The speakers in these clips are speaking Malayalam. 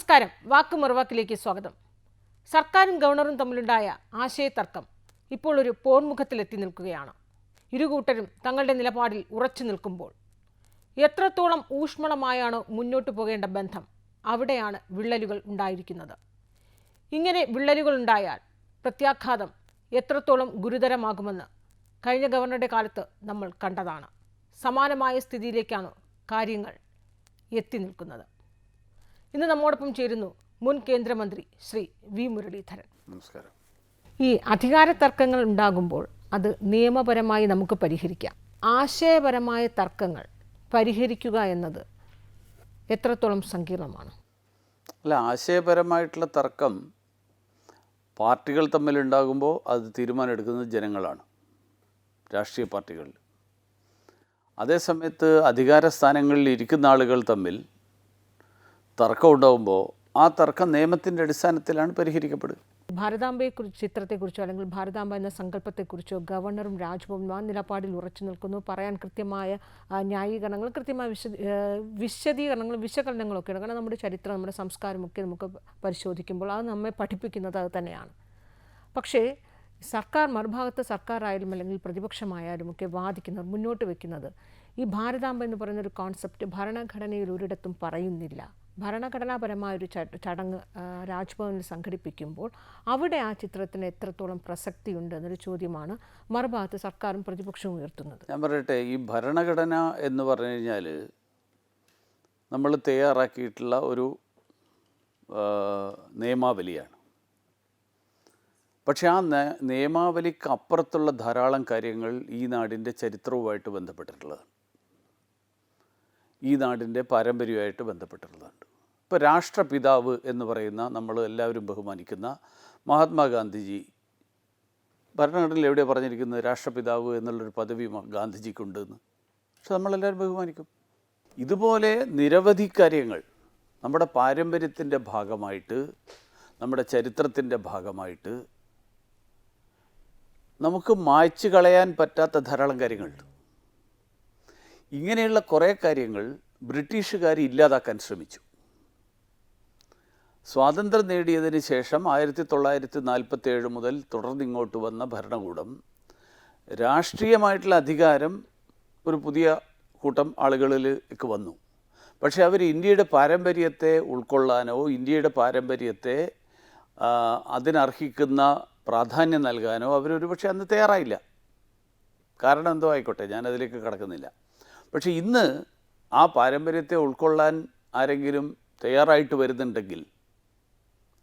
നമസ്കാരം. വാക്ക് മറുവാക്കിലേക്ക് സ്വാഗതം. സർക്കാരും ഗവർണറും തമ്മിലുണ്ടായ ആശയതർക്കം ഇപ്പോൾ ഒരു പോർമുഖത്തിലെത്തി നിൽക്കുകയാണ്. ഇരുകൂട്ടരും തങ്ങളുടെ നിലപാടിൽ ഉറച്ചു നിൽക്കുമ്പോൾ എത്രത്തോളം ഊഷ്മളമായാണ് മുന്നോട്ടു പോകേണ്ട ബന്ധം, അവിടെയാണ് വിള്ളലുകൾ ഉണ്ടായിരിക്കുന്നത്. ഇങ്ങനെ വിള്ളലുകൾ ഉണ്ടായാൽ പ്രത്യാഘാതം എത്രത്തോളം ഗുരുതരമാകുമെന്ന് കഴിഞ്ഞ ഗവർണറുടെ കാലത്ത് നമ്മൾ കണ്ടതാണ്. സമാനമായ സ്ഥിതിയിലേക്കാണ് കാര്യങ്ങൾ എത്തി നിൽക്കുന്നത്. ഇന്ന് നമ്മോടൊപ്പം ചേരുന്നു മുൻ കേന്ദ്രമന്ത്രി ശ്രീ വി മുരളീധരൻ. നമസ്കാരം. ഈ അധികാര തർക്കങ്ങൾ ഉണ്ടാകുമ്പോൾ അത് നിയമപരമായി നമുക്ക് പരിഹരിക്കാം. ആശയപരമായ തർക്കങ്ങൾ പരിഹരിക്കുക എന്നത് എത്രത്തോളം സങ്കീർണമാണ്? അല്ല, ആശയപരമായിട്ടുള്ള തർക്കം പാർട്ടികൾ തമ്മിലുണ്ടാകുമ്പോൾ അത് തീരുമാനമെടുക്കുന്നത് ജനങ്ങളാണ്, രാഷ്ട്രീയ പാർട്ടികൾ. അതേസമയത്ത് അധികാര സ്ഥാനങ്ങളിൽ ഇരിക്കുന്ന ആളുകൾ തമ്മിൽ തർക്കം ഉണ്ടാകുമ്പോൾ ആ തർക്കം നിയമത്തിൻ്റെ അടിസ്ഥാനത്തിലാണ് പരിഹരിക്കപ്പെടുക. ഭാരതാംബയെക്കുറിച്ച്, ചിത്രത്തെക്കുറിച്ചോ അല്ലെങ്കിൽ ഭാരതാംബ എന്ന സങ്കല്പത്തെക്കുറിച്ചോ ഗവർണറും രാജ്ഭവനും ആ നിലപാടിൽ ഉറച്ചു നിൽക്കുന്നു. പറയാൻ കൃത്യമായ ന്യായീകരണങ്ങൾ, കൃത്യമായ വിശദീകരണങ്ങൾ, വിശകലനങ്ങളൊക്കെയാണ്. കാരണം നമ്മുടെ ചരിത്രം, നമ്മുടെ സംസ്കാരമൊക്കെ നമുക്ക് പരിശോധിക്കുമ്പോൾ അത് നമ്മെ പഠിപ്പിക്കുന്നത് അത് തന്നെയാണ്. പക്ഷേ സർക്കാർ, മറുഭാഗത്ത് സർക്കാരായാലും അല്ലെങ്കിൽ പ്രതിപക്ഷമായാലും ഒക്കെ വാദിക്കുന്നവർ, മുന്നോട്ട് വയ്ക്കുന്നത് ഈ ഭാരതാംബ എന്ന് പറയുന്നൊരു കോൺസെപ്റ്റ് ഭരണഘടനയിൽ ഒരിടത്തും പറയുന്നില്ല. ഭരണഘടനാപരമായൊരു ചടങ്ങ് രാജ്ഭവനിൽ സംഘടിപ്പിക്കുമ്പോൾ അവിടെ ആ ചിത്രത്തിന് എത്രത്തോളം പ്രസക്തിയുണ്ട് എന്നൊരു ചോദ്യമാണ് മറുഭാഗത്ത് സർക്കാരും പ്രതിപക്ഷവും ഉയർത്തുന്നത്. ഞാൻ പറയട്ടെ, ഈ ഭരണഘടന എന്ന് പറഞ്ഞു കഴിഞ്ഞാൽ നമ്മൾ തയ്യാറാക്കിയിട്ടുള്ള ഒരു നിയമാവലിയാണ്. പക്ഷേ ആ നിയമാവലിക്ക് അപ്പുറത്തുള്ള ധാരാളം കാര്യങ്ങൾ ഈ നാടിൻ്റെ ചരിത്രവുമായിട്ട് ബന്ധപ്പെട്ടിട്ടുള്ളതാണ്, ഈ നാടിൻ്റെ പാരമ്പര്യമായിട്ട് ബന്ധപ്പെട്ടിട്ടുള്ളതാണ്. ഇപ്പോൾ രാഷ്ട്രപിതാവ് എന്ന് പറയുന്ന നമ്മൾ എല്ലാവരും ബഹുമാനിക്കുന്ന മഹാത്മാഗാന്ധിജി, ഭരണഘടനയിൽ എവിടെയാണ് പറഞ്ഞിരിക്കുന്നത് രാഷ്ട്രപിതാവ് എന്നുള്ളൊരു പദവി ഗാന്ധിജിക്കുണ്ടെന്ന്? പക്ഷെ നമ്മളെല്ലാവരും ബഹുമാനിക്കും. ഇതുപോലെ നിരവധി കാര്യങ്ങൾ നമ്മുടെ പാരമ്പര്യത്തിൻ്റെ ഭാഗമായിട്ട്, നമ്മുടെ ചരിത്രത്തിൻ്റെ ഭാഗമായിട്ട് നമുക്ക് മായ്ച്ചു കളയാൻ പറ്റാത്ത ധാരാളം കാര്യങ്ങളുണ്ട്. ഇങ്ങനെയുള്ള കുറേ കാര്യങ്ങൾ ബ്രിട്ടീഷുകാർ ഇല്ലാതാക്കാൻ ശ്രമിച്ചു. സ്വാതന്ത്ര്യം നേടിയതിന് ശേഷം 1947 മുതൽ തുടർന്നിങ്ങോട്ട് വന്ന ഭരണകൂടം രാഷ്ട്രീയമായിട്ടുള്ള അധികാരം ഒരു പുതിയ കൂട്ടം ആളുകളിലേക്ക് വന്നു. പക്ഷേ അവർ ഇന്ത്യയുടെ പാരമ്പര്യത്തെ ഉൾക്കൊള്ളാനോ ഇന്ത്യയുടെ പാരമ്പര്യത്തെ അതിനർഹിക്കുന്ന പ്രാധാന്യം നൽകാനോ അവരൊരു പക്ഷേ അന്ന് തയ്യാറായില്ല. കാരണം എന്തോ ആയിക്കോട്ടെ, ഞാനതിലേക്ക് കടക്കുന്നില്ല. പക്ഷേ ഇന്ന് ആ പാരമ്പര്യത്തെ ഉൾക്കൊള്ളാൻ ആരെങ്കിലും തയ്യാറായിട്ട് വരുന്നുണ്ടെങ്കിൽ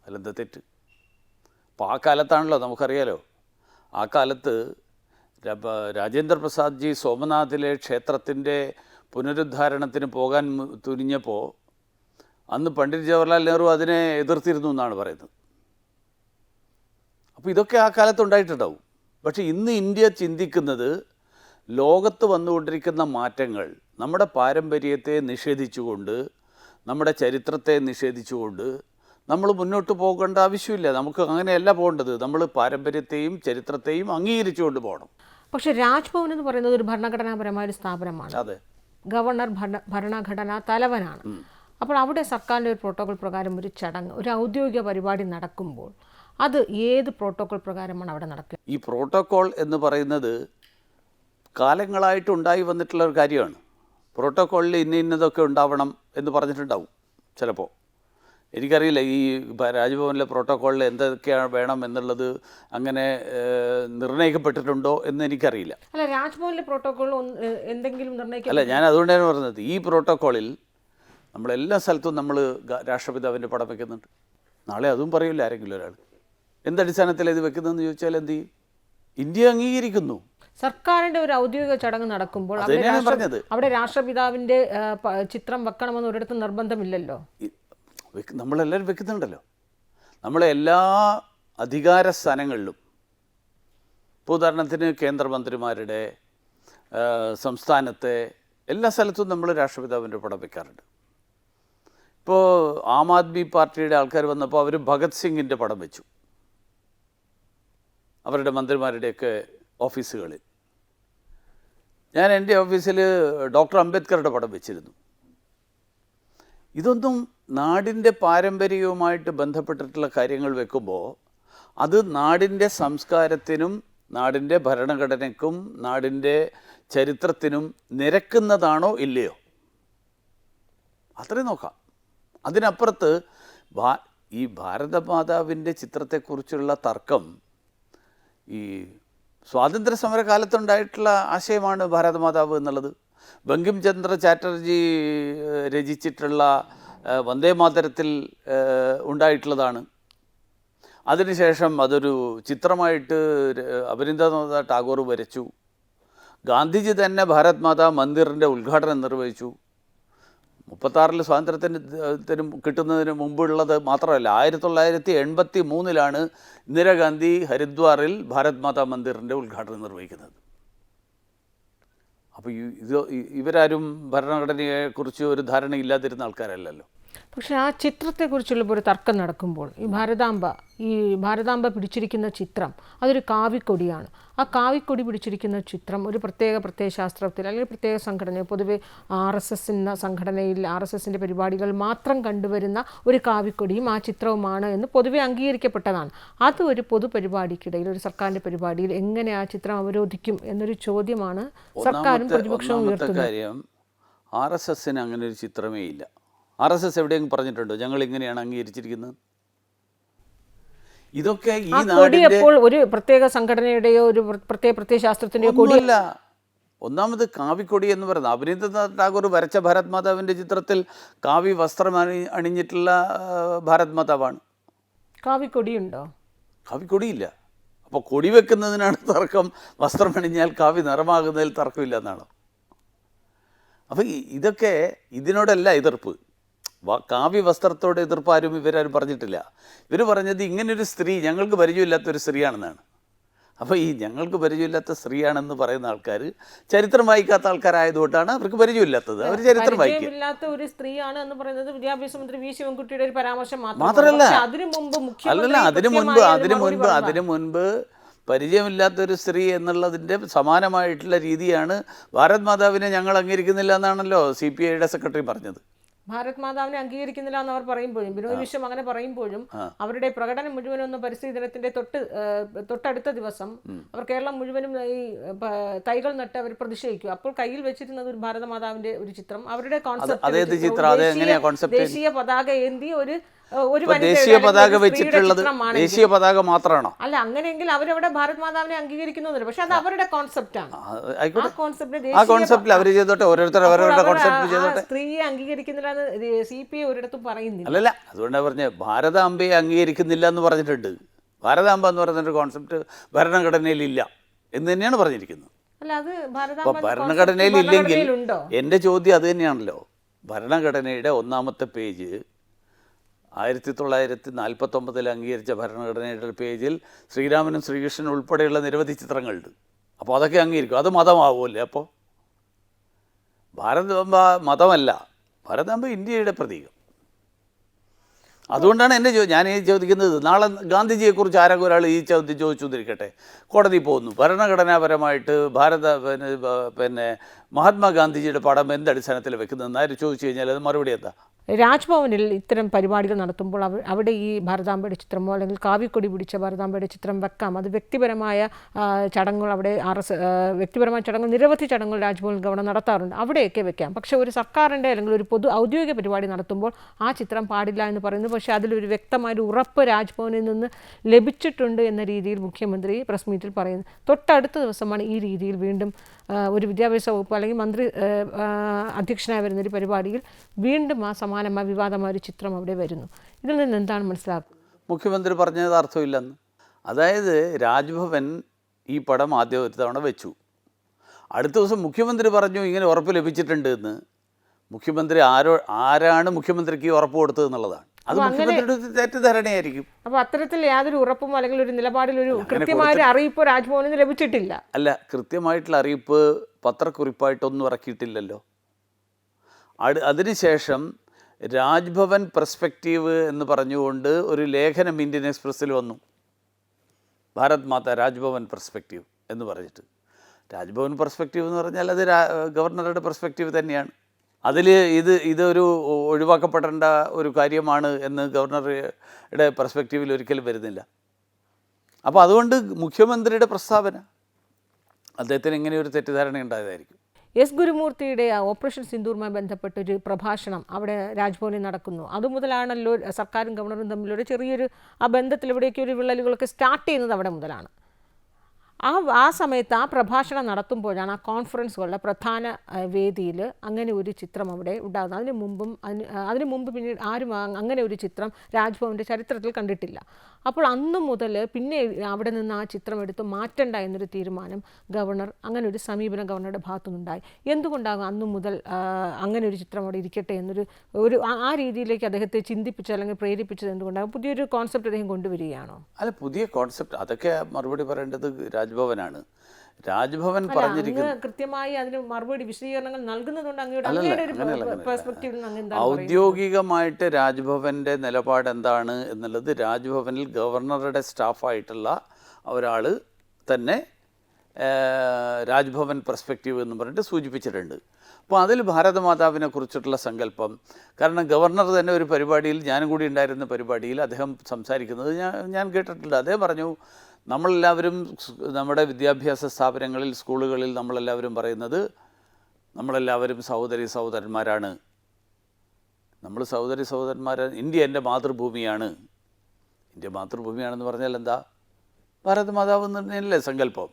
അതിലെന്താ തെറ്റ്? അപ്പോൾ ആ കാലത്താണല്ലോ, നമുക്കറിയാലോ, ആ കാലത്ത് രാജേന്ദ്ര പ്രസാദ് ജി സോമനാഥിലെ ക്ഷേത്രത്തിൻ്റെ പുനരുദ്ധാരണത്തിന് പോകാൻ തുനിഞ്ഞപ്പോൾ അന്ന് പണ്ഡിറ്റ് ജവഹർലാൽ നെഹ്റു അതിനെ എതിർത്തിരുന്നു എന്നാണ് പറയുന്നത്. അപ്പോൾ ഇതൊക്കെ ആ കാലത്തുണ്ടായിട്ടുണ്ടാവും. പക്ഷേ ഇന്ന് ഇന്ത്യ ചിന്തിക്കുന്നത് ലോകത്ത് വന്നുകൊണ്ടിരിക്കുന്ന മാറ്റങ്ങൾ നമ്മുടെ പാരമ്പര്യത്തെ നിഷേധിച്ചുകൊണ്ട്, നമ്മുടെ ചരിത്രത്തെ നിഷേധിച്ചുകൊണ്ട് നമ്മൾ മുന്നോട്ട് പോകേണ്ട ആവശ്യമില്ല. നമുക്ക് അങ്ങനെയല്ല പോകേണ്ടത്. നമ്മൾ പാരമ്പര്യത്തെയും ചരിത്രത്തെയും അംഗീകരിച്ചുകൊണ്ട് പോകണം. പക്ഷേ രാജ്ഭവൻ എന്ന് പറയുന്നത് ഒരു ഭരണഘടനാപരമായ ഒരു സ്ഥാപനമാണ്. അതെ, ഗവർണർ ഭരണഘടനാ തലവനാണ്. അപ്പോൾ അവിടെ സർക്കാരിൻ്റെ ഒരു പ്രോട്ടോകോൾ പ്രകാരം ഒരു ചടങ്ങ്, ഒരു ഔദ്യോഗിക പരിപാടി നടക്കുമ്പോൾ അത് ഏത് പ്രോട്ടോകോൾ പ്രകാരമാണ് അവിടെ നടക്കുക? ഈ പ്രോട്ടോകോൾ എന്ന് പറയുന്നത് കാലങ്ങളായിട്ട് ഉണ്ടായി വന്നിട്ടുള്ള ഒരു കാര്യമാണ്. പ്രോട്ടോക്കോളിൽ ഇന്നതൊക്കെ ഉണ്ടാവണം എന്ന് പറഞ്ഞിട്ടുണ്ടാവും ചിലപ്പോൾ. എനിക്കറിയില്ല ഈ രാജ്ഭവനിലെ പ്രോട്ടോക്കോളിൽ എന്തൊക്കെയാണ് വേണം എന്നുള്ളത് അങ്ങനെ നിർണ്ണയിക്കപ്പെട്ടിട്ടുണ്ടോ എന്ന് എനിക്കറിയില്ല. അല്ല, രാജ്ഭവനിലെ പ്രോട്ടോക്കോൾ എന്തെങ്കിലും അല്ല, ഞാൻ അതുകൊണ്ടാണ് പറഞ്ഞത്, ഈ പ്രോട്ടോക്കോളിൽ നമ്മളെല്ലാ സ്ഥലത്തും നമ്മൾ രാഷ്ട്രപിതാവിൻ്റെ പടം വയ്ക്കുന്നുണ്ട്. നാളെ അതും പറയില്ല ആരെങ്കിലും ഒരാൾ. എന്തടിസ്ഥാനത്തിൽ ഇത് വെക്കുന്നതെന്ന് ചോദിച്ചാൽ എന്ത് ചെയ്യും? ഇന്ത്യ അംഗീകരിക്കുന്നു. സർക്കാരിന്റെ ഒരു ഔദ്യോഗിക ചടങ്ങ് നടക്കുമ്പോൾ അവിടെ രാഷ്ട്രപിതാവിന്റെ ചിത്രം വെക്കണമെന്ന് ഒരിടത്തും നിർബന്ധമില്ലല്ലോ. നമ്മളെല്ലാവരും വെക്കുന്നുണ്ടല്ലോ. നമ്മളെ എല്ലാ അധികാര സ്ഥാനങ്ങളിലും, ഇപ്പോൾ ഉദാഹരണത്തിന് കേന്ദ്രമന്ത്രിമാരുടെ, സംസ്ഥാനത്തെ എല്ലാ സ്ഥലത്തും നമ്മൾ രാഷ്ട്രപിതാവിൻ്റെ പടം വെക്കാറുണ്ട്. ഇപ്പോൾ ആം ആദ്മി പാർട്ടിയുടെ ആൾക്കാർ വന്നപ്പോൾ അവർ ഭഗത് സിംഗിൻ്റെ പടം വെച്ചു അവരുടെ മന്ത്രിമാരുടെയൊക്കെ ഓഫീസുകളിൽ. ഞാൻ എൻ്റെ ഓഫീസിൽ ഡോക്ടർ അംബേദ്കറുടെ പടം വെച്ചിരുന്നു. ഇതൊന്നും നാടിൻ്റെ പാരമ്പര്യവുമായിട്ട് ബന്ധപ്പെട്ടിട്ടുള്ള കാര്യങ്ങൾ വെക്കുമ്പോൾ അത് നാടിൻ്റെ സംസ്കാരത്തിനും നാടിൻ്റെ ഭരണഘടനയ്ക്കും നാടിൻ്റെ ചരിത്രത്തിനും നിരക്കുന്നതാണോ ഇല്ലയോ, അത്രയും നോക്കാം. അതിനപ്പുറത്ത് ഈ ഭാരതമാതാവിൻ്റെ ചിത്രത്തെക്കുറിച്ചുള്ള തർക്കം ഈ സ്വാതന്ത്ര്യ സമര കാലത്തുണ്ടായിട്ടുള്ള ആശയമാണ് ഭാരതമാതാവ് എന്നുള്ളത്. ബങ്കിം ചന്ദ്ര ചാറ്റർജി രചിച്ചിട്ടുള്ള വന്ദേ മാതരത്തിൽ ഉണ്ടായിട്ടുള്ളതാണ്. അതിനുശേഷം അതൊരു ചിത്രമായിട്ട് അപരീന്ദ്രനാഥ ടാഗോർ വരച്ചു. ഗാന്ധിജി തന്നെ ഭാരത് മാതാ മന്ദിറിൻ്റെ ഉദ്ഘാടനം നിർവഹിച്ചു. 36 സ്വാതന്ത്ര്യത്തിന് കിട്ടുന്നതിന് മുമ്പുള്ളത് മാത്രമല്ല, 1983 ഇന്ദിരാഗാന്ധി ഹരിദ്വാറിൽ ഭാരത് മാതാ മന്ദിറിൻ്റെ ഉദ്ഘാടനം നിർവഹിക്കുന്നത്. അപ്പോൾ ഇവരാരും ഭരണഘടനയെക്കുറിച്ച് ഒരു ധാരണയില്ലാതിരുന്ന ആൾക്കാരല്ലല്ലോ. പക്ഷേ ആ ചിത്രത്തെക്കുറിച്ചുള്ള ഒരു തർക്കം നടക്കുമ്പോൾ ഈ ഭാരതാംബ പിടിച്ചിരിക്കുന്ന ചിത്രം അതൊരു കാവിക്കൊടിയാണ്. ആ കാവിക്കൊടി പിടിച്ചിരിക്കുന്ന ചിത്രം ഒരു പ്രത്യയശാസ്ത്രത്തിൽ അല്ലെങ്കിൽ പ്രത്യേക സംഘടന, പൊതുവെ RSS എന്ന സംഘടനയിൽ RSSൻ്റെ പരിപാടികൾ മാത്രം കണ്ടുവരുന്ന ഒരു കാവിക്കൊടിയും ആ ചിത്രവുമാണ് എന്ന് പൊതുവെ അംഗീകരിക്കപ്പെട്ടതാണ്. അത് ഒരു പൊതുപരിപാടിക്കിടയിൽ, ഒരു സർക്കാരിൻ്റെ പരിപാടിയിൽ എങ്ങനെ ആ ചിത്രം അവരോധിക്കും എന്നൊരു ചോദ്യമാണ് സർക്കാരും പ്രതിപക്ഷവും ഉയർത്തുന്നത്. കാര്യം, RSSന് അങ്ങനെ ഒരു ചിത്രമേ ഇല്ല. RSS എവിടെയെങ്കിലും പറഞ്ഞിട്ടുണ്ടോ ഞങ്ങൾ ഇങ്ങനെയാണ് അംഗീകരിച്ചിരിക്കുന്നത്? ഇതൊക്കെ ഈ നാടിൻ്റെ ഒരു പ്രത്യേക സംഘടനയുടെയോ ഒരു പ്രത്യയശാസ്ത്രത്തിൻ്റെയോ കൊടിയല്ല. ഒന്നാമത് കാവിക്കൊടി എന്ന് പറയുന്നത് അപരീന്ദ്രനാഥ് ടാഗോർ വരച്ച ഭാരത് മാതാവിൻ്റെ ചിത്രത്തിൽ കാവി വസ്ത്രം അണിഞ്ഞിട്ടുള്ള ഭാരത് മാതാവാണ്. കാവിക്കൊടിയുണ്ടോ? കാവിക്കൊടിയില്ല. അപ്പോൾ കൊടി വെക്കുന്നതിനാണ് തർക്കം, വസ്ത്രം അണിഞ്ഞാൽ കാവി നിറമാകുന്നതിൽ തർക്കമില്ല എന്നാണ്. അപ്പോൾ ഇതൊക്കെ ഇതിനോടല്ല എതിർപ്പ്. കാവ്യ വസ്ത്രത്തോട് എതിർപ്പ് ഇവരാരും പറഞ്ഞിട്ടില്ല. ഇവർ പറഞ്ഞത് ഇങ്ങനൊരു സ്ത്രീ ഞങ്ങൾക്ക് പരിചയമില്ലാത്തൊരു സ്ത്രീയാണെന്നാണ്. അപ്പോൾ ഈ ഞങ്ങൾക്ക് പരിചയമില്ലാത്ത സ്ത്രീയാണെന്ന് പറയുന്ന ആൾക്കാർ ചരിത്രം വായിക്കാത്ത ആൾക്കാരായതുകൊണ്ടാണ് അവർക്ക് പരിചയമില്ലാത്തത്. അവർ ചരിത്രം വായിക്കും. ഒരു സ്ത്രീയാണ് എന്ന് പറയുന്നത് വിദ്യാഭ്യാസ മന്ത്രി വി ശിവൻകുട്ടിയുടെ ഒരു പരാമർശം മാത്രമല്ല, അല്ലല്ല, അതിനു മുൻപ് പരിചയമില്ലാത്തൊരു സ്ത്രീ എന്നുള്ളതിൻ്റെ സമാനമായിട്ടുള്ള രീതിയാണ് ഭാരത് മാതാവിനെ ഞങ്ങൾ അംഗീകരിക്കുന്നില്ല എന്നാണല്ലോ CPIയുടെ സെക്രട്ടറി പറഞ്ഞത്. ഭാരത് മാതാവിനെ അംഗീകരിക്കുന്നില്ല എന്ന് അവർ പറയുമ്പോഴും, ബിനോയ് വിശ്വം അങ്ങനെ പറയുമ്പോഴും, അവരുടെ പ്രകടനം മുഴുവനൊന്നും പരിസ്ഥിതി ദിനത്തിന്റെ തൊട്ടടുത്ത ദിവസം അവർ കേരളം മുഴുവനും ഈ തൈകൾ നട്ട് അവർ പ്രതിഷേധിക്കും. അപ്പോൾ കയ്യിൽ വെച്ചിരുന്നത് ഒരു ഭാരത മാതാവിന്റെ ഒരു ചിത്രം, അവരുടെ ദേശീയ പതാക ഏന്തി ദേശീയ പതാക വെച്ചിട്ടുള്ളത് ദേശീയ പതാക മാത്രമാണോ? അല്ല, അങ്ങനെയെങ്കിൽ അവരവിടെ ഭാരത് മാതാവിനെ അംഗീകരിക്കുന്നില്ല. പക്ഷെ അത് അവരുടെ കോൺസെപ്റ്റാണ്. സ്ത്രീയെ അംഗീകരിക്കുന്നില്ല എന്ന് CPI ഒരിടത്തും പറയുന്നില്ല. അല്ലല്ല, അതുകൊണ്ടാണ് പറഞ്ഞത് ഭാരതാംബയെ അംഗീകരിക്കുന്നില്ല എന്ന് പറഞ്ഞിട്ടുണ്ട്. ഭാരതാംബ എന്ന് പറയുന്നൊരു കോൺസെപ്റ്റ് ഭരണഘടനയിലില്ല എന്ന് തന്നെയാണ് പറഞ്ഞിരിക്കുന്നത്. ഭരണഘടനയിൽ ഇല്ലെങ്കിൽ എൻ്റെ ചോദ്യം അത് തന്നെയാണല്ലോ. ഭരണഘടനയുടെ 1-ാമത്തെ പേജ് 1949 അംഗീകരിച്ച ഭരണഘടനയുടെ പേജിൽ ശ്രീരാമനും ശ്രീകൃഷ്ണനും ഉൾപ്പെടെയുള്ള നിരവധി ചിത്രങ്ങളുണ്ട്. അപ്പോൾ അതൊക്കെ അംഗീകരിക്കും. അത് മതമാവുമല്ലേ? അപ്പോൾ ഭാരതാംബ മതമല്ല, ഭാരതാംബ ഇന്ത്യയുടെ പ്രതീകം. അതുകൊണ്ടാണ് ഞാൻ ചോദിക്കുന്നത്, നാളെ ഗാന്ധിജിയെക്കുറിച്ച് ആരെങ്കിലും ഒരാൾ ഈ ചോദ്യം ചോദിച്ചുകൊണ്ടിരിക്കട്ടെ, കോടതി പോകുന്നു, ഭരണഘടനാപരമായിട്ട് മഹാത്മാഗാന്ധിജിയുടെ പടം എന്തടിസ്ഥാനത്തിൽ വെക്കുന്നതെന്ന് ആര് ചോദിച്ചു കഴിഞ്ഞാൽ അത് മറുപടി എന്താ? രാജ്ഭവനിൽ ഇത്തരം പരിപാടികൾ നടത്തുമ്പോൾ അവിടെ ഈ ഭാരതാംബയുടെ ചിത്രമോ അല്ലെങ്കിൽ കാവിക്കൊടി പിടിച്ച ഭാരതാംബയുടെ ചിത്രം വെക്കാം. അത് വ്യക്തിപരമായ ചടങ്ങുകൾ, അവിടെ വ്യക്തിപരമായ ചടങ്ങുകൾ, നിരവധി ചടങ്ങുകൾ രാജ്ഭവനിൽ ഗവർണർ നടത്താറുണ്ട്, അവിടെയൊക്കെ വെക്കാം. പക്ഷേ ഒരു സർക്കാരിൻ്റെ അല്ലെങ്കിൽ ഒരു ഔദ്യോഗിക പരിപാടി നടത്തുമ്പോൾ ആ ചിത്രം പാടില്ല എന്ന് പറയുന്നു. പക്ഷേ അതിലൊരു വ്യക്തമായൊരു ഉറപ്പ് രാജ്ഭവനിൽ നിന്ന് ലഭിച്ചിട്ടുണ്ട് എന്ന രീതിയിൽ മുഖ്യമന്ത്രി പ്രസ് മീറ്റിൽ പറയുന്നു. തൊട്ടടുത്ത ദിവസമാണ് ഈ രീതിയിൽ വീണ്ടും ഒരു വിദ്യാഭ്യാസ വകുപ്പ് അല്ലെങ്കിൽ മന്ത്രി അധ്യക്ഷനായി വരുന്നൊരു പരിപാടിയിൽ വീണ്ടും ആ സമാനമായ വിവാദമായ ഒരു ചിത്രം അവിടെ വരുന്നു. ഇതിൽ നിന്ന് എന്താണ് മനസ്സിലാക്കുന്നത്? മുഖ്യമന്ത്രി പറഞ്ഞത് അർത്ഥമില്ലെന്ന്. അതായത് രാജ്ഭവൻ ഈ പടം ആദ്യം ഒരു തവണ വെച്ചു, അടുത്ത ദിവസം മുഖ്യമന്ത്രി പറഞ്ഞു ഇങ്ങനെ ഉറപ്പ് ലഭിച്ചിട്ടുണ്ട് എന്ന്. മുഖ്യമന്ത്രി ആരാണ് മുഖ്യമന്ത്രിക്ക് ഉറപ്പ് കൊടുത്തത് എന്നുള്ളതാണ്. അത് മുഖ്യമന്ത്രിയുടെ തെറ്റിദ്ധാരണയായിരിക്കും. അപ്പോൾ അത്തരത്തിൽ യാതൊരു ഉറപ്പും അല്ലെങ്കിൽ ഒരു നിലപാടിൽ ഒരു കൃത്യമായ അറിയിപ്പ് രാജ്ഭവനിൽ ലഭിച്ചിട്ടില്ല. അല്ല, കൃത്യമായിട്ടുള്ള അറിയിപ്പ് പത്രക്കുറിപ്പായിട്ടൊന്നും ഇറക്കിയിട്ടില്ലല്ലോ. അതിനുശേഷം രാജ്ഭവൻ പെർസ്പെക്റ്റീവ് എന്ന് പറഞ്ഞുകൊണ്ട് ഒരു ലേഖനം ഇന്ത്യൻ എക്സ്പ്രസ്സിൽ വന്നു. ഭാരത് മാത രാജ്ഭവൻ പെർസ്പെക്റ്റീവ് എന്ന് പറഞ്ഞിട്ട്. രാജ്ഭവൻ പെർസ്പെക്റ്റീവ് എന്ന് പറഞ്ഞാൽ അത് ഗവർണറുടെ പെർസ്പെക്റ്റീവ് തന്നെയാണ്. അതിൽ ഇതൊരു ഒഴിവാക്കപ്പെടേണ്ട ഒരു കാര്യമാണ് എന്ന് ഗവർണറുടെ പെർസ്പെക്റ്റീവിൽ ഒരിക്കലും വരുന്നില്ല. അപ്പോൾ അതുകൊണ്ട് മുഖ്യമന്ത്രിയുടെ പ്രസ്താവന അദ്ദേഹത്തിന് ഇങ്ങനെ ഒരു തെറ്റിദ്ധാരണ ഉണ്ടായതായിരിക്കും. എസ് ഗുരുമൂർത്തിയുടെ ഓപ്പറേഷൻ സിന്ദൂറുമായി ബന്ധപ്പെട്ടൊരു പ്രഭാഷണം അവിടെ രാജ്ഭവനിൽ നടക്കുന്നു. അതുമുതലാണല്ലോ സർക്കാരും ഗവർണറും തമ്മിലൊരു ചെറിയൊരു ആ ബന്ധത്തിൽ എവിടെയൊക്കെ ഒരു വിള്ളലുകളൊക്കെ സ്റ്റാർട്ട് ചെയ്യുന്നത് അവിടെ മുതലാണ്. ആ സമയത്ത് ആ പ്രഭാഷണം നടത്തുമ്പോഴാണ് ആ കോൺഫറൻസുകളുടെ പ്രധാന വേദിയിൽ അങ്ങനെ ഒരു ചിത്രം അവിടെ ഉണ്ടാകുന്നത്. അതിനു മുമ്പ് പിന്നീട് ആരും അങ്ങനെ ഒരു ചിത്രം രാജ്ഭവൻ്റെ ചരിത്രത്തിൽ കണ്ടിട്ടില്ല. അപ്പോൾ അന്നു മുതൽ പിന്നെ അവിടെ നിന്ന് ആ ചിത്രം എടുത്ത് മാറ്റണ്ട എന്നൊരു തീരുമാനം അങ്ങനെ ഒരു സമീപനം ഗവർണറുടെ ഭാഗത്തുനിന്നുണ്ടായി. എന്തുകൊണ്ടാകും അന്നു മുതൽ അങ്ങനെ ഒരു ചിത്രം അവിടെ ഇരിക്കട്ടെ എന്നൊരു ആ രീതിയിലേക്ക് അദ്ദേഹത്തെ ചിന്തിപ്പിച്ചത് അല്ലെങ്കിൽ പ്രേരിപ്പിച്ചത് എന്തുകൊണ്ടാകും? പുതിയൊരു കോൺസെപ്റ്റ് അദ്ദേഹം കൊണ്ടുവരികയാണോ? അല്ല, പുതിയ കോൺസെപ്റ്റ് അതൊക്കെ മറുപടി പറയേണ്ടത് രാജ്ഭവനാണ്. രാജ്ഭവൻ പറഞ്ഞിരിക്കുന്നത് കൃത്യമായി അതിന് മറുപടി വിശദീകരണങ്ങൾ നൽകുന്നതുകൊണ്ട് അങ്ങയുടെ പെർസ്പെക്റ്റീവിൽ നിന്ന് ഔദ്യോഗികമായിട്ട് രാജ്ഭവൻ്റെ നിലപാട് എന്താണ് എന്നുള്ളത് രാജ്ഭവനിൽ ഗവർണറുടെ സ്റ്റാഫായിട്ടുള്ള ഒരാൾ തന്നെ രാജ്ഭവൻ പെർസ്പെക്റ്റീവ് എന്ന് പറഞ്ഞിട്ട് സൂചിപ്പിച്ചിട്ടുണ്ട്. അപ്പോൾ അതിൽ ഭാരതമാതാവിനെ കുറിച്ചിട്ടുള്ള സങ്കല്പം, കാരണം ഗവർണർ തന്നെ ഒരു പരിപാടിയിൽ, ഞാനും കൂടി ഉണ്ടായിരുന്ന പരിപാടിയിൽ അദ്ദേഹം സംസാരിക്കുന്നത് ഞാൻ കേട്ടിട്ടുണ്ട്. അദ്ദേഹം പറഞ്ഞു, നമ്മളെല്ലാവരും നമ്മുടെ വിദ്യാഭ്യാസ സ്ഥാപനങ്ങളിൽ, സ്കൂളുകളിൽ നമ്മളെല്ലാവരും പറയുന്നത് നമ്മളെല്ലാവരും സഹോദരി സഹോദരന്മാരാണ്, നമ്മൾ സഹോദരി സഹോദരന്മാരാണ്, ഇന്ത്യ എൻ്റെ മാതൃഭൂമിയാണ്. ഇന്ത്യ മാതൃഭൂമിയാണെന്ന് പറഞ്ഞാൽ എന്താ? ഭാരതമാതാവ് എന്ന് തന്നെയല്ലേ സങ്കല്പം.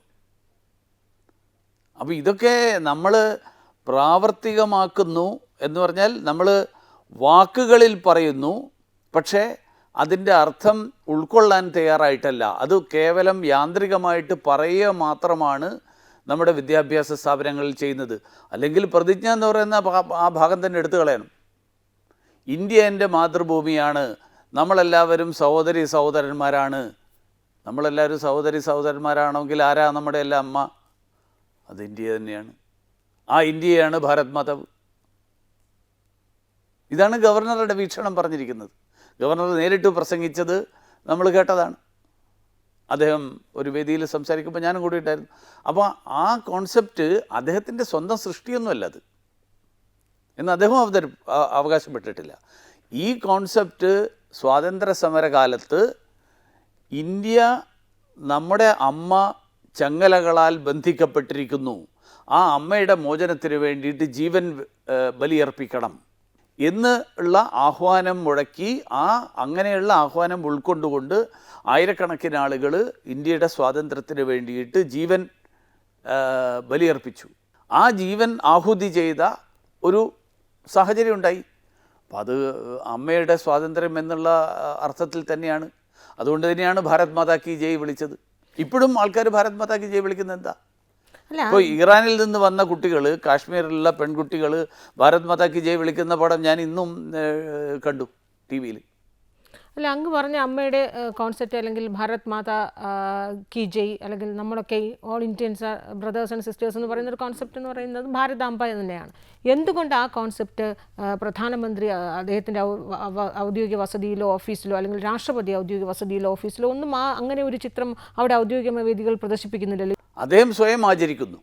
അപ്പോൾ ഇതൊക്കെ നമ്മൾ പ്രാവർത്തികമാക്കുന്നു എന്ന് പറഞ്ഞാൽ നമ്മൾ വാക്കുകളിൽ പറയുന്നു, പക്ഷേ അതിൻ്റെ അർത്ഥം ഉൾക്കൊള്ളാൻ തയ്യാറായിട്ടല്ല. അത് കേവലം യാന്ത്രികമായിട്ട് പറയുക മാത്രമാണ് നമ്മുടെ വിദ്യാഭ്യാസ സ്ഥാപനങ്ങളിൽ ചെയ്യുന്നത്. അല്ലെങ്കിൽ പ്രതിജ്ഞ എന്ന് പറയുന്ന ആ ഭാഗം തന്നെ എടുത്തു കളയണം. ഇന്ത്യ എൻ്റെ മാതൃഭൂമിയാണ്, നമ്മളെല്ലാവരും സഹോദരി സഹോദരന്മാരാണ്. നമ്മളെല്ലാവരും സഹോദരി സഹോദരന്മാരാണെങ്കിൽ ആരാ നമ്മുടെ എല്ലാം അമ്മ? അത് ഇന്ത്യ തന്നെയാണ്. ആ ഇന്ത്യയാണ് ഭാരത് മാതാവ്. ഇതാണ് ഗവർണറുടെ വീക്ഷണം പറഞ്ഞിരിക്കുന്നത്. ഗവർണർ നേരിട്ട് പ്രസംഗിച്ചത് നമ്മൾ കേട്ടതാണ്. അദ്ദേഹം ഒരു വേദിയിൽ സംസാരിക്കുമ്പോൾ ഞാനും കൂടി ഉണ്ടായിരുന്നു. അപ്പോൾ ആ കോൺസെപ്റ്റ് അദ്ദേഹത്തിൻ്റെ സ്വന്തം സൃഷ്ടിയൊന്നുമല്ല അത് എന്ന് അദ്ദേഹം അവകാശപ്പെട്ടിട്ടില്ല. ഈ കോൺസെപ്റ്റ് സ്വാതന്ത്ര്യ സമരകാലത്ത് ഇന്ത്യ നമ്മുടെ അമ്മ ചങ്ങലകളാൽ ബന്ധിക്കപ്പെട്ടിരിക്കുന്നു, ആ അമ്മയുടെ മോചനത്തിന് വേണ്ടിയിട്ട് ജീവൻ ബലിയർപ്പിക്കണം എന്ന് ഉള്ള ആഹ്വാനം മുഴക്കി, അങ്ങനെയുള്ള ആഹ്വാനം ഉൾക്കൊണ്ടുകൊണ്ട് ആയിരക്കണക്കിന് ആളുകൾ ഇന്ത്യയുടെ സ്വാതന്ത്ര്യത്തിന് വേണ്ടിയിട്ട് ജീവൻ ബലിയർപ്പിച്ചു. ആ ജീവൻ ആഹുതി ചെയ്ത ഒരു സാഹചര്യം ഉണ്ടായി. അപ്പം അത് അമ്മയുടെ സ്വാതന്ത്ര്യം എന്നുള്ള അർത്ഥത്തിൽ തന്നെയാണ്. അതുകൊണ്ട് തന്നെയാണ് ഭാരത് മാതാ കി ജയ് വിളിച്ചത്. ഇപ്പോഴും ആൾക്കാർ ഭാരത് മാതാ കി ജയ് വിളിക്കുന്നത് എന്താ? ഇപ്പോൾ ഇറാനിൽ നിന്ന് വന്ന കുട്ടികൾ, കാശ്മീരിലുള്ള പെൺകുട്ടികൾ ഭാരത് മാതാ കി ജയ് വിളിക്കുന്ന പടം ഞാൻ ഇന്നും കണ്ടു ടി വിയിൽ. അല്ല, അങ്ങ് പറഞ്ഞ അമ്മയുടെ കോൺസെപ്റ്റ് അല്ലെങ്കിൽ ഭാരത് മാതാ കി ജയ് അല്ലെങ്കിൽ നമ്മളൊക്കെ all Indians brothers and sisters എന്ന് പറയുന്ന ഒരു കോൺസെപ്റ്റ് എന്ന് പറയുന്നത് ഭാരതാംബ തന്നെയാണ്. എന്തുകൊണ്ട് ആ കോൺസെപ്റ്റ് പ്രധാനമന്ത്രി അദ്ദേഹത്തിൻ്റെ ഔദ്യോഗിക വസതിയിലോ ഓഫീസിലോ അല്ലെങ്കിൽ രാഷ്ട്രപതി ഔദ്യോഗിക വസതിയിലോ ഓഫീസിലോ ഒന്നും അങ്ങനെ ഒരു ചിത്രം അവിടെ ഔദ്യോഗിക വേദികൾ പ്രദർശിപ്പിക്കുന്നില്ലല്ലോ? അദ്ദേഹം സ്വയം ആചരിക്കുന്നു.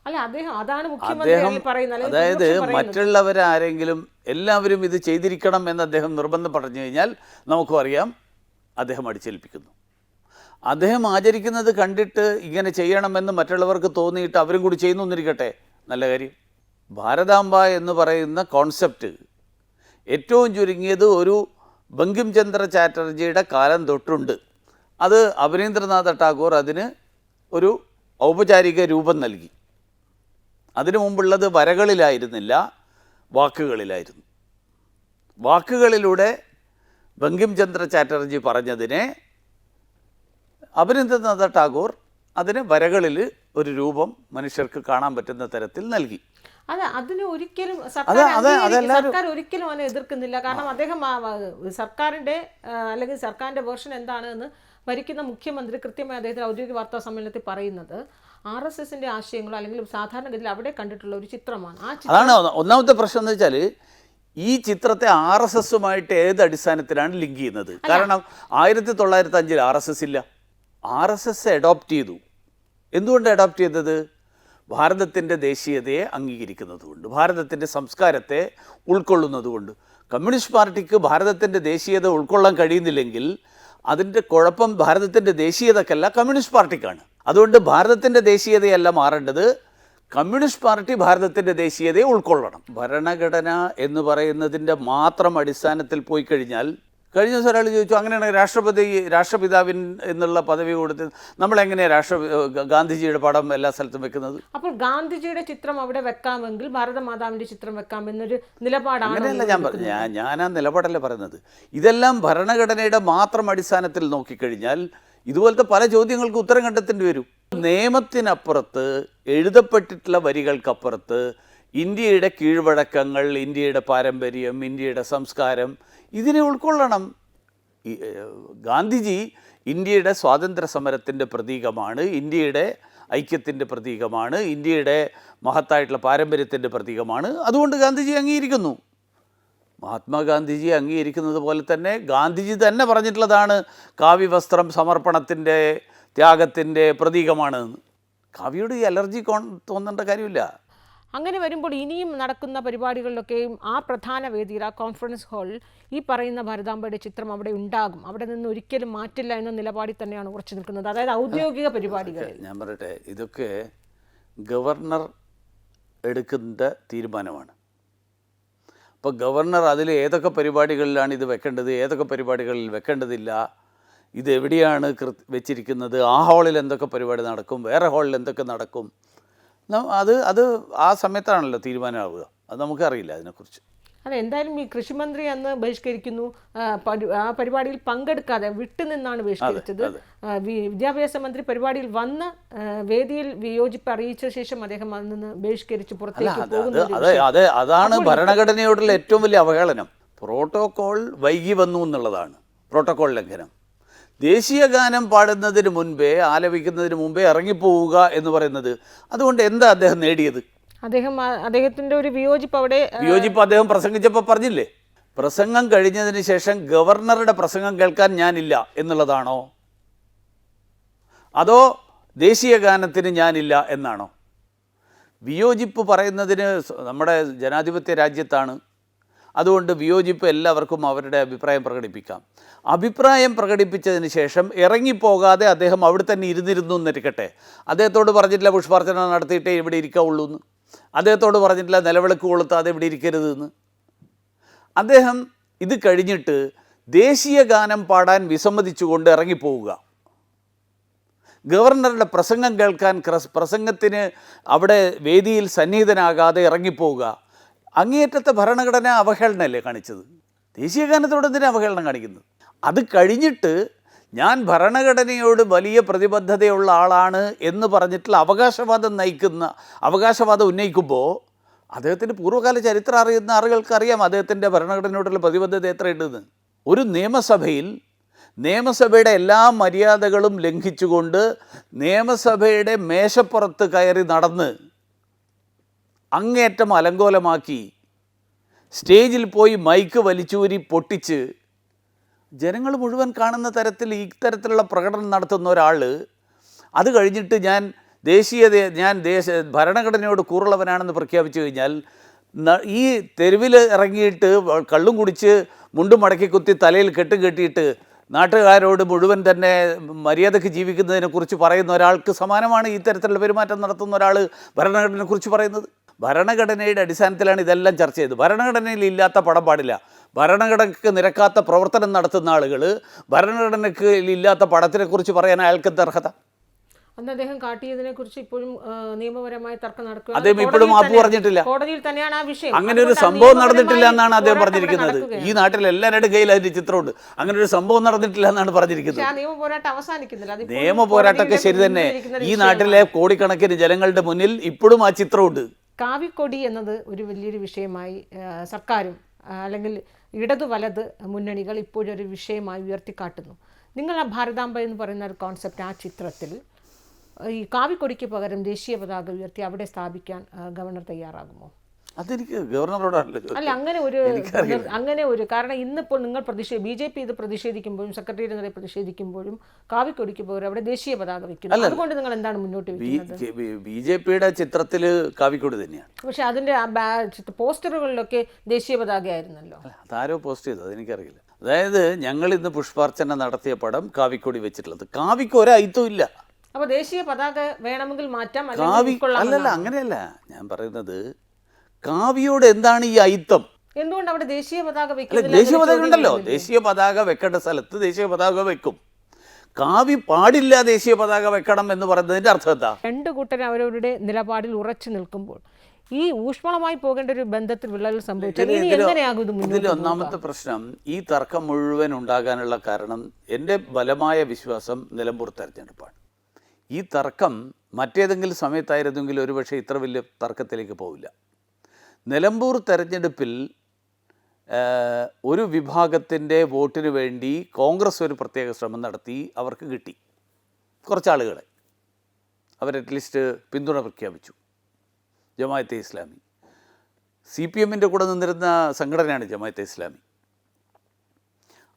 അല്ല, അതാണ് മുഖ്യമന്ത്രി പറയുന്നത്. അതായത് മറ്റുള്ളവരാരെങ്കിലും എല്ലാവരും ഇത് ചെയ്തിരിക്കണം എന്ന് അദ്ദേഹം നിർബന്ധം പറഞ്ഞു കഴിഞ്ഞാൽ നമുക്കും അറിയാം അദ്ദേഹം അടിച്ചേൽപ്പിക്കുന്നു. അദ്ദേഹം ആചരിക്കുന്നത് കണ്ടിട്ട് ഇങ്ങനെ ചെയ്യണമെന്ന് മറ്റുള്ളവർക്ക് തോന്നിയിട്ട് അവരും കൂടി ചെയ്യുന്നു എന്നിരിക്കട്ടെ, നല്ല കാര്യം. ഭാരതാംബ എന്ന് പറയുന്ന കോൺസെപ്റ്റ് ഏറ്റവും ചുരുങ്ങിയത് ഒരു ബങ്കിം ചന്ദ്ര ചാറ്റർജിയുടെ കാലം തൊട്ടുണ്ട്. അത് അവനീന്ദ്രനാഥ ടാഗോർ അതിന് ഒരു ഔപചാരിക രൂപം നൽകി. അതിനു മുമ്പുള്ളത് വരകളിലായിരുന്നില്ല, വാക്കുകളിലായിരുന്നു. വാക്കുകളിലൂടെ ബങ്കിം ചന്ദ്ര ചാറ്റർജി പറഞ്ഞതിനെ അവനീന്ദ്രനാഥ ടാഗോർ അതിന് വരകളിൽ ഒരു രൂപം മനുഷ്യർക്ക് കാണാൻ പറ്റുന്ന തരത്തിൽ നൽകി. അതിന് ഒരിക്കലും സർക്കാർ ഒരിക്കലും അതിനെ എതിർക്കുന്നില്ല. കാരണം അദ്ദേഹം സർക്കാരിൻ്റെ അല്ലെങ്കിൽ സർക്കാരിൻ്റെ വേർഷൻ എന്താണ് എന്ന് ഭരിക്കുന്ന മുഖ്യമന്ത്രി കൃത്യമായി അദ്ദേഹത്തിന് ഔദ്യോഗിക വാർത്താ സമ്മേളനത്തിൽ പറയുന്നത് RSSന്റെ ആശയങ്ങളോ അല്ലെങ്കിൽ സാധാരണഗതിയിൽ അവിടെ കണ്ടിട്ടുള്ള ഒരു ചിത്രമാണ്. അതാണ് ഒന്നാമത്തെ പ്രശ്നം എന്ന് വെച്ചാൽ ഈ ചിത്രത്തെ RSSുമായിട്ട് ഏത് അടിസ്ഥാനത്തിലാണ് ലിങ്ക് ചെയ്യുന്നത്? കാരണം 1905 RSS ഇല്ല. RSS അഡോപ്റ്റ് ചെയ്തു. എന്തുകൊണ്ട് അഡോപ്റ്റ് ചെയ്തത്? ഭാരതത്തിൻ്റെ ദേശീയതയെ അംഗീകരിക്കുന്നതുകൊണ്ട്, ഭാരതത്തിൻ്റെ സംസ്കാരത്തെ ഉൾക്കൊള്ളുന്നതുകൊണ്ട്. കമ്മ്യൂണിസ്റ്റ് പാർട്ടിക്ക് ഭാരതത്തിൻ്റെ ദേശീയത ഉൾക്കൊള്ളാൻ കഴിയുന്നില്ലെങ്കിൽ അതിൻ്റെ കുഴപ്പം ഭാരതത്തിൻ്റെ ദേശീയതക്കല്ല, കമ്മ്യൂണിസ്റ്റ് പാർട്ടിക്കാണ്. അതുകൊണ്ട് ഭാരതത്തിൻ്റെ ദേശീയതയല്ല മാറേണ്ടത്, കമ്മ്യൂണിസ്റ്റ് പാർട്ടി ഭാരതത്തിൻ്റെ ദേശീയതയെ ഉൾക്കൊള്ളണം. ഭരണഘടന എന്ന് പറയുന്നതിൻ്റെ മാത്രം അടിസ്ഥാനത്തിൽ പോയി കഴിഞ്ഞാൽ, കഴിഞ്ഞ ദിവസം ഒരാൾ ചോദിച്ചു, അങ്ങനെയാണ് രാഷ്ട്രപിതാവിൻ എന്നുള്ള പദവി കൊടുത്ത് നമ്മളെങ്ങനെയാണ് ഗാന്ധിജിയുടെ പടം എല്ലാ സ്ഥലത്തും വെക്കുന്നത്? അപ്പോൾ ഗാന്ധിജിയുടെ ചിത്രം അവിടെ വെക്കാമെങ്കിൽ ഭാരതമാതാവിൻ്റെ ചിത്രം വെക്കാമെന്നൊരു നിലപാടാണ്. അങ്ങനെയല്ല ഞാൻ പറഞ്ഞു, ഞാൻ ആ നിലപാടല്ല പറയുന്നത്. ഇതെല്ലാം ഭരണഘടനയുടെ മാത്രം അടിസ്ഥാനത്തിൽ നോക്കിക്കഴിഞ്ഞാൽ ഇതുപോലത്തെ പല ചോദ്യങ്ങൾക്ക് ഉത്തരം കണ്ടെത്തേണ്ടി വരും. നിയമത്തിനപ്പുറത്ത്, എഴുതപ്പെട്ടിട്ടുള്ള വരികൾക്കപ്പുറത്ത് ഇന്ത്യയുടെ കീഴ്വഴക്കങ്ങൾ, ഇന്ത്യയുടെ പാരമ്പര്യം, ഇന്ത്യയുടെ സംസ്കാരം ഇതിനെ ഉൾക്കൊള്ളണം. ഗാന്ധിജി ഇന്ത്യയുടെ സ്വാതന്ത്ര്യ സമരത്തിൻ്റെ പ്രതീകമാണ്, ഇന്ത്യയുടെ ഐക്യത്തിൻ്റെ പ്രതീകമാണ്, ഇന്ത്യയുടെ മഹത്തായിട്ടുള്ള പാരമ്പര്യത്തിൻ്റെ പ്രതീകമാണ്. അതുകൊണ്ട് ഗാന്ധിജി അംഗീകരിക്കുന്നു. മഹാത്മാഗാന്ധിജി അംഗീകരിക്കുന്നത് പോലെ തന്നെ ഗാന്ധിജി തന്നെ പറഞ്ഞിട്ടുള്ളതാണ് കാവ്യവസ്ത്രം സമർപ്പണത്തിൻ്റെ, ത്യാഗത്തിൻ്റെ പ്രതീകമാണ്. കാവ്യയോട് ഈ അലർജി തോന്നേണ്ട കാര്യമില്ല. അങ്ങനെ വരുമ്പോൾ ഇനിയും നടക്കുന്ന പരിപാടികളിലൊക്കെയും ആ പ്രധാന വേദിയിൽ, ആ കോൺഫറൻസ് ഹാളിൽ ഈ പറയുന്ന ഭാരതാംബയുടെ ചിത്രം അവിടെ ഉണ്ടാകും, അവിടെ നിന്ന് ഒരിക്കലും മാറ്റില്ല എന്ന നിലപാടിൽ തന്നെയാണ് ഉറച്ചു നിൽക്കുന്നത്. അതായത് ഔദ്യോഗിക പരിപാടികൾ. ഞാൻ പറയട്ടെ, ഇതൊക്കെ ഗവർണർ എടുക്കുന്ന തീരുമാനമാണ്. അപ്പോൾ ഗവർണർ അതിൽ ഏതൊക്കെ പരിപാടികളിലാണ് ഇത് വെക്കേണ്ടത്, ഏതൊക്കെ പരിപാടികളിൽ വെക്കേണ്ടതില്ല, ഇതെവിടെയാണ് വെച്ചിരിക്കുന്നത്, ആ ഹാളിൽ എന്തൊക്കെ പരിപാടി നടക്കും, വേറെ ഹാളിൽ എന്തൊക്കെ നടക്കും, അത് ആ സമയത്താണല്ലോ തീരുമാനമാവുക. അത് നമുക്കറിയില്ല അതിനെക്കുറിച്ച്. അതെ, എന്തായാലും ഈ കൃഷിമന്ത്രി അന്ന് ബഹിഷ്കരിക്കുന്നു, ആ പരിപാടിയിൽ പങ്കെടുക്കാതെ വിട്ടുനിന്നാണ് ബഹിഷ്കരിച്ചത്. വിദ്യാഭ്യാസ മന്ത്രി പരിപാടിയിൽ വന്ന് വേദിയിൽ വിയോജിപ്പ് അറിയിച്ച ശേഷം അദ്ദേഹം അതിൽ നിന്ന് ബഹിഷ്കരിച്ച് പുറത്തേക്ക് പോകുന്നു. അതാണ് ഭരണഘടനയോടുള്ള ഏറ്റവും വലിയ അവഹേളനം. പ്രോട്ടോകോൾ വൈകി വന്നു എന്നുള്ളതാണ് പ്രോട്ടോകോൾ ലംഘനം. ദേശീയ ഗാനം പാടുന്നതിന് മുൻപേ, ആലപിക്കുന്നതിന് മുമ്പേ ഇറങ്ങിപ്പോവുക എന്ന് പറയുന്നത്, അതുകൊണ്ട് എന്താ അദ്ദേഹം നേടിയത്? അദ്ദേഹത്തിന്റെ ഒരു വിയോജിപ്പ് അദ്ദേഹം പ്രസംഗിച്ചപ്പോൾ പറഞ്ഞില്ലേ, പ്രസംഗം കഴിഞ്ഞതിന് ശേഷം ഗവർണറുടെ പ്രസംഗം കേൾക്കാൻ ഞാനില്ല എന്നുള്ളതാണോ, അതോ ദേശീയ ഗാനത്തിന് ഞാനില്ല എന്നാണോ? വിയോജിപ്പ് പറയുന്നതിന് നമ്മുടെ ജനാധിപത്യ രാജ്യത്താണ്, അതുകൊണ്ട് വിയോജിപ്പ് എല്ലാവർക്കും അവരുടെ അഭിപ്രായം പ്രകടിപ്പിക്കാം. അഭിപ്രായം പ്രകടിപ്പിച്ചതിന് ശേഷം ഇറങ്ങിപ്പോകാതെ അദ്ദേഹം അവിടെ തന്നെ ഇരുന്നിരുന്നു എന്നിരിക്കട്ടെ. അദ്ദേഹത്തോട് പറഞ്ഞിട്ടില്ല പുഷ്പാർച്ചന നടത്തിയിട്ടേ ഇവിടെ ഇരിക്കാവുള്ളൂ എന്ന്, അദ്ദേഹത്തോട് പറഞ്ഞിട്ടില്ല നിലവിളക്ക് കൊളുത്താതെ ഇവിടെ ഇരിക്കരുതെന്ന്. അദ്ദേഹം ഇത് കഴിഞ്ഞിട്ട് ദേശീയ ഗാനം പാടാൻ വിസമ്മതിച്ചുകൊണ്ട് ഇറങ്ങിപ്പോവുക, ഗവർണറുടെ പ്രസംഗം കേൾക്കാൻ, പ്രസംഗത്തിന് അവിടെ വേദിയിൽ സന്നിഹിതനാകാതെ ഇറങ്ങിപ്പോവുക, അങ്ങേയറ്റത്തെ ഭരണഘടന അവഹേളനമല്ലേ കാണിച്ചത്? ദേശീയ ഗാനത്തോട് എന്തിനാണ് അവഹേളനം കാണിക്കുന്നത്? അത് കഴിഞ്ഞിട്ട് ഞാൻ ഭരണഘടനയോട് വലിയ പ്രതിബദ്ധതയുള്ള ആളാണ് എന്ന് പറഞ്ഞിട്ടുള്ള അവകാശവാദം ഉന്നയിക്കുമ്പോൾ അദ്ദേഹത്തിൻ്റെ പൂർവ്വകാല ചരിത്രം അറിയുന്ന ആളുകൾക്ക് അറിയാം അദ്ദേഹത്തിൻ്റെ ഭരണഘടനയോടുള്ള പ്രതിബദ്ധത എത്രയുണ്ടെന്ന്. ഒരു നിയമസഭയുടെ എല്ലാ മര്യാദകളും ലംഘിച്ചുകൊണ്ട് നിയമസഭയുടെ മേശപ്പുറത്ത് കയറി നടന്ന് അങ്ങേയറ്റം അലങ്കോലമാക്കി, സ്റ്റേജിൽ പോയി മൈക്ക് വലിച്ചൂരി പൊട്ടിച്ച് ജനങ്ങൾ മുഴുവൻ കാണുന്ന തരത്തിൽ ഇത്തരത്തിലുള്ള പ്രകടനം നടത്തുന്ന ഒരാൾ, അത് കഴിഞ്ഞിട്ട് ഞാൻ ഭരണഘടനയോട് കൂറുള്ളവനാണെന്ന് പ്രഖ്യാപിച്ചു കഴിഞ്ഞാൽ, ഈ തെരുവിൽ ഇറങ്ങിയിട്ട് കള്ളും കുടിച്ച് മുണ്ടും മടക്കി കുത്തി തലയിൽ കെട്ടും കെട്ടിയിട്ട് നാട്ടുകാരോട് മുഴുവൻ തന്നെ മര്യാദയ്ക്ക് ജീവിക്കുന്നതിനെക്കുറിച്ച് പറയുന്ന ഒരാൾക്ക് സമാനമാണ് ഈ തരത്തിലുള്ള പെരുമാറ്റം നടത്തുന്ന ഒരാൾ ഭരണഘടനയെക്കുറിച്ച് പറയുന്നത്. ഭരണഘടനയുടെ അടിസ്ഥാനത്തിലാണ് ഇതെല്ലാം ചർച്ച ചെയ്തത്. ഭരണഘടനയിൽ ഇല്ലാത്ത പടം പാടില്ല. ഭരണഘടനയ്ക്ക് നിരക്കാത്ത പ്രവർത്തനം നടത്തുന്ന ആളുകൾ ഭരണഘടനയ്ക്ക് ഇല്ലാത്ത പടത്തിനെക്കുറിച്ച് പറയാൻ അയാൾക്ക് എന്താ അർഹത? അന്ന് അദ്ദേഹം കാട്ടിയതിനെക്കുറിച്ച് ഇപ്പോഴും നിയമപരമായ തർക്കം നടക്കുക. അദ്ദേഹം ഇപ്പോഴും മാപ്പ് പറഞ്ഞിട്ടില്ല. കോടതിയിൽ തന്നെയാണ് ആ വിഷയം. അങ്ങനെ ഒരു സംഭവം നടന്നിട്ടില്ല എന്നാണ് അദ്ദേഹം പറഞ്ഞിരിക്കുന്നത്. ഈ നാട്ടിൽ എല്ലാവരുടെ കയ്യിൽ അതിന്റെ ചിത്രമുണ്ട്. അങ്ങനെ ഒരു സംഭവം നടന്നിട്ടില്ല എന്നാണ് പറഞ്ഞിരിക്കുന്നത്. നിയമ പോരാട്ടം അവസാനിക്കുന്നില്ല. നിയമ പോരാട്ടമൊക്കെ ശരി തന്നെ. ഈ നാട്ടിലെ കോടിക്കണക്കിന് ജനങ്ങളുടെ മുന്നിൽ ഇപ്പോഴും ആ ചിത്രമുണ്ട്. കാവിക്കൊടി എന്നത് ഒരു വലിയൊരു വിഷയമായി സർക്കാരും അല്ലെങ്കിൽ ഇടതു വലത് മുന്നണികൾ ഇപ്പോഴൊരു വിഷയമായി ഉയർത്തിക്കാട്ടുന്നു. നിങ്ങൾ ആ ഭാരതാംബ എന്ന് പറയുന്ന ഒരു കോൺസെപ്റ്റ്, ആ ചിത്രത്തിൽ ഈ കാവിക്കൊടിക്ക് പകരം ദേശീയ പതാക ഉയർത്തി അവിടെ സ്ഥാപിക്കാൻ ഗവർണർ തയ്യാറാകുമോ? അതെനിക്ക് ഗവർണറോടാണല്ലോ അല്ല ചോദിച്ചത്. അങ്ങനെ ഒരു കാരണം ഇന്നിപ്പോൾ നിങ്ങൾ BJP ഇത് പ്രതിഷേധിക്കുമ്പോഴും സെക്രട്ടേറിയറ്റ് നിറയെ പ്രതിഷേധിക്കുമ്പോഴും കാവിക്കൊടിക്ക് പകരം അവിടെ ദേശീയ പതാക വെക്കുന്നു. അതുകൊണ്ട് നിങ്ങൾ എന്താണ് മുന്നോട്ട് വെക്കുന്നത്? BJPയുടെ ചിത്രത്തിൽ കാവിക്കൊടി തന്നെയാണ്. പക്ഷെ അതിന്റെ പോസ്റ്ററുകളിലൊക്കെ ദേശീയ പതാക ആയിരുന്നല്ലോ. അതാരോ പോസ്റ്റ് ചെയ്തത് അതെനിക്കറിയില്ല. അതായത് ഞങ്ങൾ ഇന്ന് പുഷ്പാർച്ചന നടത്തിയ പടം കാവിക്കൊടി വെച്ചിട്ടുള്ളത്. കാവിക്ക് ഒരയിത്തവും ഇല്ല. അപ്പൊ ദേശീയ പതാക വേണമെങ്കിൽ മാറ്റാം. അല്ലല്ല, അങ്ങനെയല്ല ഞാൻ പറയുന്നത്. കാവിയോട് എന്താണ് ഈ അയിത്തം? എന്തുകൊണ്ട് അവിടെ ദേശീയ പതാക ദേശീയ പതാക ഉണ്ടല്ലോ. ദേശീയ പതാക വെക്കേണ്ട സ്ഥലത്ത് ദേശീയ പതാക വെക്കും. കാവി പാടില്ല ദേശീയ പതാക വെക്കണം എന്ന് പറയുന്നതിന്റെ അർത്ഥം എന്താ? രണ്ടു കൂട്ടരും അവരവരുടെ നിലപാടിൽ ഉറച്ചു നിൽക്കുമ്പോൾ ഈ ഊഷ്മളമായി പോകേണ്ട ഒരു ബന്ധത്തിൽ വിള്ളൽ സംഭവിച്ചാൽ ഇനി എങ്ങനെയാകും? ഇതിൽ ഒന്നാമത്തെ പ്രശ്നം, ഈ തർക്കം മുഴുവൻ ഉണ്ടാകാനുള്ള കാരണം എൻ്റെ ബലമായ വിശ്വാസം നിലമ്പൂർ തെരഞ്ഞെടുപ്പാണ്. ഈ തർക്കം മറ്റേതെങ്കിലും സമയത്തായിരുന്നെങ്കിൽ ഒരുപക്ഷെ ഇത്ര വലിയ തർക്കത്തിലേക്ക് പോവില്ല. നിലമ്പൂർ തെരഞ്ഞെടുപ്പിൽ ഒരു വിഭാഗത്തിൻ്റെ വോട്ടിന് വേണ്ടി കോൺഗ്രസ് ഒരു പ്രത്യേക ശ്രമം നടത്തി. അവർക്ക് കിട്ടി കുറച്ചാളുകളെ. അവർ അറ്റ്ലീസ്റ്റ് പിന്തുണ പ്രഖ്യാപിച്ചു. ജമാഅത്തെ ഇസ്ലാമി CPMൻ്റെ കൂടെ നിന്നിരുന്ന സംഘടനയാണ് ജമാഅത്തെ ഇസ്ലാമി.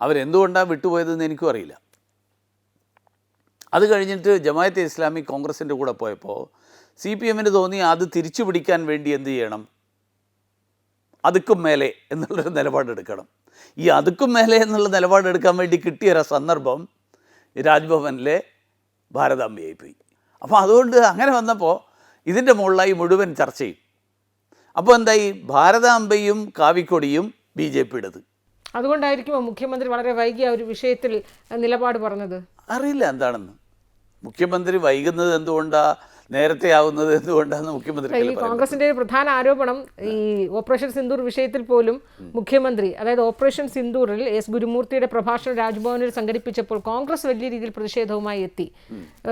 അവരെന്തുകൊണ്ടാണ് വിട്ടുപോയതെന്ന് എനിക്കും അറിയില്ല. അത് കഴിഞ്ഞിട്ട് ജമാഅത്തെ ഇസ്ലാമി കോൺഗ്രസിൻ്റെ കൂടെ പോയപ്പോൾ CPMന് തോന്നി അത് തിരിച്ചു പിടിക്കാൻ വേണ്ടി എന്ത് ചെയ്യണം, അതുക്കും മേലെ എന്നുള്ളൊരു നിലപാടെടുക്കണം. ഈ അതുക്കും മേലെ എന്നുള്ള നിലപാടെടുക്കാൻ വേണ്ടി കിട്ടിയൊരു സന്ദർഭം രാജ്ഭവനിലെ ഭാരതാംബയായി പോയി. അപ്പോൾ അതുകൊണ്ട് അങ്ങനെ വന്നപ്പോൾ ഇതിൻ്റെ മുകളിലായി മുഴുവൻ ചർച്ചയും. അപ്പോൾ എന്തായി, ഭാരതാംബയും കാവിക്കൊടിയും BJPയുടേത്. അതുകൊണ്ടായിരിക്കും മുഖ്യമന്ത്രി വളരെ വൈകി ആ ഒരു വിഷയത്തിൽ നിലപാട് പറഞ്ഞത്. അറിയില്ല എന്താണെന്ന്. മുഖ്യമന്ത്രി വൈകുന്നത് എന്തുകൊണ്ടാണ്, നേരത്തെ ആവുന്നത് എന്തുകൊണ്ടാണെന്ന് മുഖ്യമന്ത്രി. ഈ കോൺഗ്രസിന്റെ പ്രധാന ആരോപണം ഈ ഓപ്പറേഷൻ സിന്ദൂർ വിഷയത്തിൽ പോലും മുഖ്യമന്ത്രി, അതായത് ഓപ്പറേഷൻ സിന്ദൂറിൽ S ഗുരുമൂർത്തിയുടെ പ്രഭാഷണം രാജ്ഭവനിൽ സംഘടിപ്പിച്ചപ്പോൾ കോൺഗ്രസ് വലിയ രീതിയിൽ പ്രതിഷേധവുമായി എത്തി,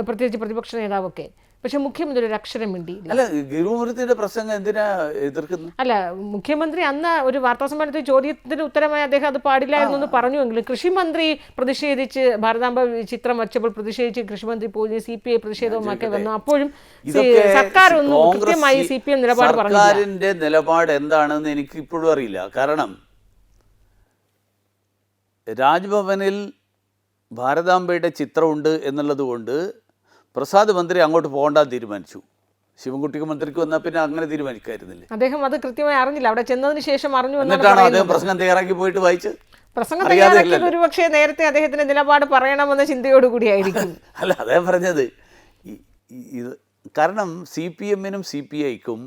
പ്രത്യേകിച്ച് പ്രതിപക്ഷ നേതാവൊക്കെ. പക്ഷെ മുഖ്യമന്ത്രി ഒരു അക്ഷരം മിണ്ടിയില്ല. അല്ല, ഗുരുമൂർത്തിയുടെ പ്രസംഗം എന്തിനാ എതിർക്കുന്നു? അല്ല, മുഖ്യമന്ത്രി അന്ന് ഒരു വാർത്താസമ്മേളനത്തിൽ ചോദ്യത്തിന് ഉത്തരമായി അദ്ദേഹം അത് പാടില്ലായിരുന്നു എന്ന് പറഞ്ഞുവെങ്കിലും കൃഷിമന്ത്രി പ്രതിഷേധിച്ച് ഭാരതാംബ ചിത്രം വച്ചപ്പോൾ പ്രതിഷേധിച്ച് കൃഷിമന്ത്രി പോയി CPI പ്രതിഷേധവുമൊക്കെ വന്നു. അപ്പോഴും സർക്കാർ ഒന്നും കൃത്യമായി CPM നിലപാട് പറഞ്ഞു. സർക്കാരിന്റെ നിലപാട് എന്താണെന്ന് എനിക്ക് ഇപ്പോഴും അറിയില്ല. കാരണം രാജ്ഭവനിൽ ഭാരതാംബയുടെ ചിത്രമുണ്ട് എന്നുള്ളത് കൊണ്ട് പ്രസാദ് മന്ത്രി അങ്ങോട്ട് പോകണ്ടെന്ന് തീരുമാനിച്ചു. ശിവൻകുട്ടിക്ക് മന്ത്രിക്ക് വന്നാൽ പിന്നെ അങ്ങനെ തീരുമാനിക്കായിരുന്നില്ലേ? അദ്ദേഹം അത് കൃത്യമായി അറിഞ്ഞില്ല. അവിടെ ചെന്നതിന് ശേഷം അറിഞ്ഞു. എന്നിട്ടാണോ അദ്ദേഹം പ്രസംഗം തയ്യാറാക്കി പോയിട്ട് വായിച്ച്? പ്രസംഗം തയ്യാറാക്കിയത് ഒരുപക്ഷെ നേരത്തെ അദ്ദേഹത്തിന്റെ നിലപാട് പറയണമെന്ന ചിന്തയോടുകൂടിയായിരിക്കും. അല്ല, അദ്ദേഹം പറഞ്ഞത് ഇത് കാരണം CPMനും CPIക്കും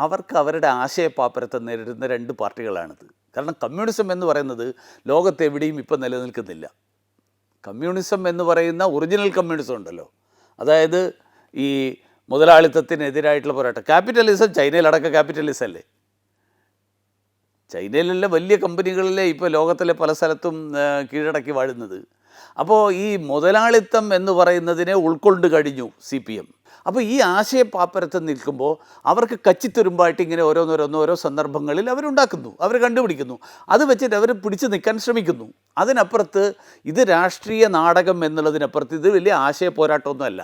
അവർക്ക് അവരുടെ ആശയപാപ്പരത്തെ നേരിടുന്ന രണ്ട് പാർട്ടികളാണിത്. കാരണം കമ്മ്യൂണിസം എന്ന് പറയുന്നത് ലോകത്തെവിടെയും ഇപ്പം നിലനിൽക്കുന്നില്ല. കമ്മ്യൂണിസം എന്ന് പറയുന്ന ഒറിജിനൽ കമ്മ്യൂണിസം ഉണ്ടല്ലോ, അതായത് ഈ മുതലാളിത്തത്തിനെതിരായിട്ടുള്ള പോരാട്ടം. ക്യാപിറ്റലിസം ചൈനയിലടക്കം ക്യാപിറ്റലിസം അല്ലേ? ചൈനയിലുള്ള വലിയ കമ്പനികളിലെ ഇപ്പോൾ ലോകത്തിലെ പല സ്ഥലത്തും കീഴടക്കി വാഴുന്നത്. അപ്പോൾ ഈ മുതലാളിത്തം എന്ന് പറയുന്നതിനെ ഉൾക്കൊണ്ട് കഴിഞ്ഞു CPM. അപ്പോൾ ഈ ആശയപാപ്പരത്തിൽ നിൽക്കുമ്പോൾ അവർക്ക് കച്ചിത്തുരുമ്പായിട്ട് ഇങ്ങനെ ഓരോ സന്ദർഭങ്ങളിൽ അവരുണ്ടാക്കുന്നു, അവർ കണ്ടുപിടിക്കുന്നു, അത് വെച്ചിട്ട് അവർ പിടിച്ചു നിൽക്കാൻ ശ്രമിക്കുന്നു. അതിനപ്പുറത്ത് ഇത് രാഷ്ട്രീയ നാടകം എന്നുള്ളതിനപ്പുറത്ത് ഇത് വലിയ ആശയ പോരാട്ടമൊന്നുമല്ല.